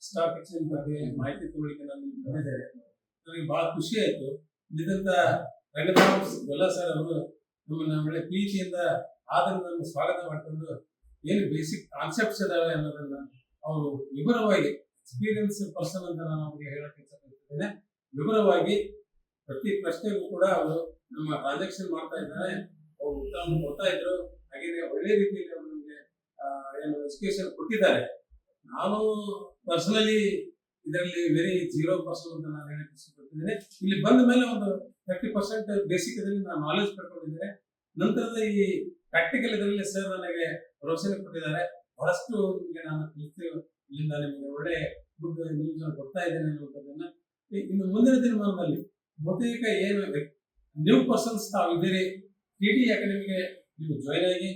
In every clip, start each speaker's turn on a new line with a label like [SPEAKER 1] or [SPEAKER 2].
[SPEAKER 1] Stock exchange ಬಗ್ಗೆ ಮಾಹಿತಿ ತಗೊಳ್ಳಿಕ್ಕೆ ನಾನು ಬಂದಿದ್ದೇನೆ. ನನಗೆ ಬಹಳ ಖುಷಿ ಆಯ್ತು. ಇಲ್ಲಿದ್ದಂತ ರಂಗನಾಥ್ ಗೊಲ್ಲ ಸರ್ ಅವರು ನಮ್ಮನ್ನ ಒಳ್ಳೆ ಪ್ರೀತಿಯಿಂದ ಆದರವನ್ನು ಸ್ವಾಗತ ಮಾಡಿಕೊಂಡು ಏನು ಬೇಸಿಕ್ ಕಾನ್ಸೆಪ್ಟ್ಸ್ ಇದಾವೆ ಅನ್ನೋದನ್ನ ಅವರು ವಿವರವಾಗಿ ಎಕ್ಸ್ಪೀರಿಯನ್ಸ್ ಪರ್ಸನ್ ಅಂತ ನಾನು ಅವರಿಗೆ ಹೇಳಕ್ಕೆ ಇಷ್ಟಪಡ್ತಿದ್ದೇನೆ. ವಿವರವಾಗಿ ಪ್ರತಿ ಪ್ರಶ್ನೆಗೂ ಕೂಡ ಅವರು ನಮ್ಮ ಟ್ರಾನ್ಸಾಕ್ಷನ್ ಮಾಡ್ತಾ ಇದ್ದಾರೆ, ಅವರು ಉತ್ತರವನ್ನು ಕೊಡ್ತಾ ಇದ್ರು. ಹಾಗೆ ಒಳ್ಳೆ ರೀತಿಯಲ್ಲಿ ಅವರು ನಮಗೆ ಏನು ಎಜುಕೇಶನ್ ಕೊಟ್ಟಿದ್ದಾರೆ. ನಾನು ಪರ್ಸನಲಿ ಇದರಲ್ಲಿ ವೆರಿ 0% ಅಂತ ನಾನು ಹೇಳಕ್ಕೆ ಇಷ್ಟಪಡ್ತಿದ್ದೇನೆ. ಇಲ್ಲಿ ಬಂದ ಮೇಲೆ ಒಂದು 30% ಬೇಸಿಕ್ ಇದರಲ್ಲಿ ನಾನು ನಾಲೆಜ್ ಪಡ್ಕೊಂಡಿದ್ದೇನೆ. ನಂತರದ ಈ ಪ್ರಾಕ್ಟಿಕಲ್ ಇದರಲ್ಲಿ ಸರ್ ನನಗೆ ಭರವಸೆ ಕೊಟ್ಟಿದ್ದಾರೆ. ಬಹಳಷ್ಟು ನಿಮಗೆ ನಾನು ಇಲ್ಲಿಂದ ನಿಮಗೆ ಒಳ್ಳೆ ಗುಡ್ ನ್ಯೂಸ್ ಕೊಡ್ತಾ ಇದ್ದೇನೆ ಅನ್ನುವಂಥದ್ದನ್ನ. ಇನ್ನು ಮುಂದಿನ ದಿನಮಾನದಲ್ಲಿ ಬಹುತೇಕ ಏನು ನ್ಯೂ ಪರ್ಸನ್ಸ್ ತಾವಿದ್ದೀರಿ, ಟಿಡಿ ಅಕಾಡೆಮಿಗೆ ನೀವು ಜಾಯ್ನ್ ಆಗಿ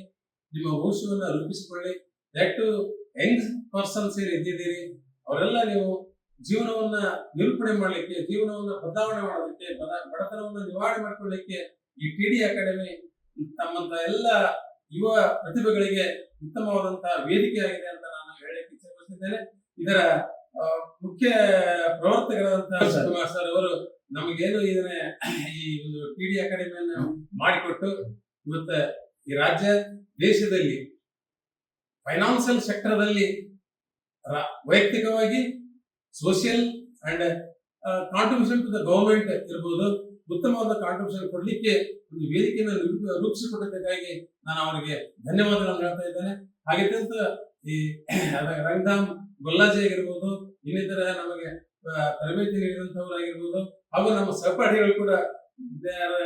[SPEAKER 1] ನಿಮ್ಮ ಭವಿಷ್ಯವನ್ನು ರೂಪಿಸಿಕೊಳ್ಳಿ. ದಟ್ ಯಂಗ್ ಪರ್ಸನ್ಸ್ ಏನು ಇದ್ದಿದ್ದೀರಿ ಅವರೆಲ್ಲ ನೀವು ಜೀವನವನ್ನ ನಿರೂಪಣೆ ಮಾಡಲಿಕ್ಕೆ, ಜೀವನವನ್ನ ಬದಲಾವಣೆ ಮಾಡೋದಕ್ಕೆ, ಬಡತನವನ್ನು ನಿವಾರಣೆ ಮಾಡ್ಕೊಳ್ಳಿಕ್ಕೆ ಈ ಟಿಡಿ ಅಕಾಡೆಮಿ ತಮ್ಮಂತ ಎಲ್ಲ ಯುವ ಪ್ರತಿಭೆಗಳಿಗೆ ಉತ್ತಮವಾದಂತಹ ವೇದಿಕೆ ಆಗಿದೆ ಅಂತ ನಾನು ಹೇಳಕ್ಕೆ ಇಚ್ಛೆಪಡ್ತಿದ್ದೇನೆ. ಇದರ ಮುಖ್ಯ ಪ್ರವರ್ತಕರಾದಂತಹ ಶಿವಕುಮಾರ್ ಸರ್ ಅವರು ನಮಗೇನು ಇದನ್ನ ಈ ಒಂದು ಟಿಡಿ ಅಕಾಡೆಮಿಯನ್ನು ಮಾಡಿಕೊಟ್ಟು ಇವತ್ತು ಈ ರಾಜ್ಯ ದೇಶದಲ್ಲಿ ಫೈನಾನ್ಸಿಯಲ್ ಸೆಕ್ಟರ್ದಲ್ಲಿ ವೈಯಕ್ತಿಕವಾಗಿ social and contribution to the government ಇರಬಹುದು, ಉತ್ತಮವಾದ ಕಾಂಟ್ರಿಬ್ಯೂಷನ್ ಕೊಡ್ಲಿಕ್ಕೆ ಒಂದು ವೇದಿಕೆಯನ್ನು ರೂಪಿಸಿಕೊಟ್ಟಿದ್ದಕ್ಕಾಗಿ ನಾನು ಅವರಿಗೆ ಧನ್ಯವಾದಗಳನ್ನು ಹೇಳ್ತಾ ಇದ್ದೇನೆ. ಹಾಗೆ ಈ ರಂಗಧಾಮ್ ಗೊಲ್ಲಾಜಿ ಆಗಿರ್ಬೋದು, ಇನ್ನಿತರ ನಮಗೆ ತರಬೇತಿ ನೀಡಿದಂತವರಾಗಿರ್ಬೋದು, ಹಾಗೂ ನಮ್ಮ ಸಹಪಾಠಿಗಳು ಕೂಡ ದೇ ಆರ್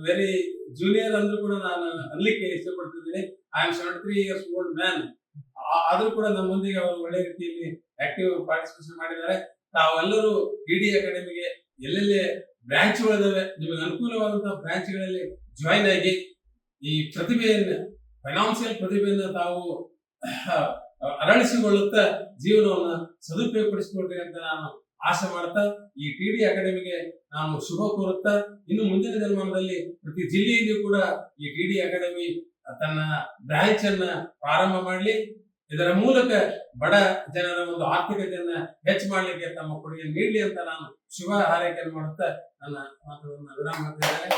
[SPEAKER 1] ವೆರಿ ಜೂನಿಯರ್ ಅಂದ್ರೂ ಕೂಡ ನಾನು ಅನ್ಲಿಕ್ಕೆ ಇಷ್ಟಪಡ್ತಿದ್ದೀನಿ. I am 73 years old man. ಆದ್ರೂ ಕೂಡ ನಮ್ಮೊಂದಿಗೆ ಅವರು ಒಳ್ಳೆ ರೀತಿಯಲ್ಲಿ ಆಕ್ಟಿವ್ ಪಾರ್ಟಿಸಿಪೇಷನ್ ಮಾಡಿದ್ದಾರೆ. ತಾವೆಲ್ಲರೂ ಟಿಡಿ ಅಕಾಡೆಮಿಗೆ ಎಲ್ಲೆಲ್ಲಿ ಬ್ರಾಂಚ್ಗಳಿದಾವೆ, ನಿಮಗೆ ಅನುಕೂಲವಾದಂತಹ ಬ್ರಾಂಚ್ಗಳಲ್ಲಿ ಜಾಯಿನ್ ಆಗಿ ಈ ಪ್ರತಿಭೆಯನ್ನ, ಫೈನಾನ್ಸಿಯಲ್ ಪ್ರತಿಭೆಯನ್ನ ತಾವು ಅರಳಿಸಿಕೊಳ್ಳುತ್ತಾ ಜೀವನವನ್ನ ಸದುಪಯೋಗಪಡಿಸಿಕೊಳ್ರಿ ಅಂತ ನಾನು ಆಶೆ ಮಾಡ್ತಾ ಈ ಟಿಡಿ ಅಕಾಡೆಮಿಗೆ ನಾನು ಶುಭ ಕೋರುತ್ತಾ, ಇನ್ನು ಮುಂದಿನ ದಿನಮಾನದಲ್ಲಿ ಪ್ರತಿ ಜಿಲ್ಲೆಯಲ್ಲಿಯೂ ಕೂಡ ಈ ಟಿಡಿ ಅಕಾಡೆಮಿ ತನ್ನ ಬ್ರಾಂಚ್ ಅನ್ನ ಪ್ರಾರಂಭ ಮಾಡಲಿ. ಇದರ ಮೂಲಕ ಬಡ ಜನರ ಒಂದು ಆರ್ಥಿಕತೆಯನ್ನ ಹೆಚ್ಚು ಮಾಡಲಿಕ್ಕೆ ತಮ್ಮ ಕೊಡುಗೆ ನೀಡಲಿ ಅಂತ ನಾನು ಶುಭ ಹಾರೈಕೆಯನ್ನು ಮಾಡುತ್ತಾ ನನ್ನ ಮಾತುಗಳನ್ನು ವಿರಾಮ ಮಾಡ್ತಿದ್ದೇನೆ.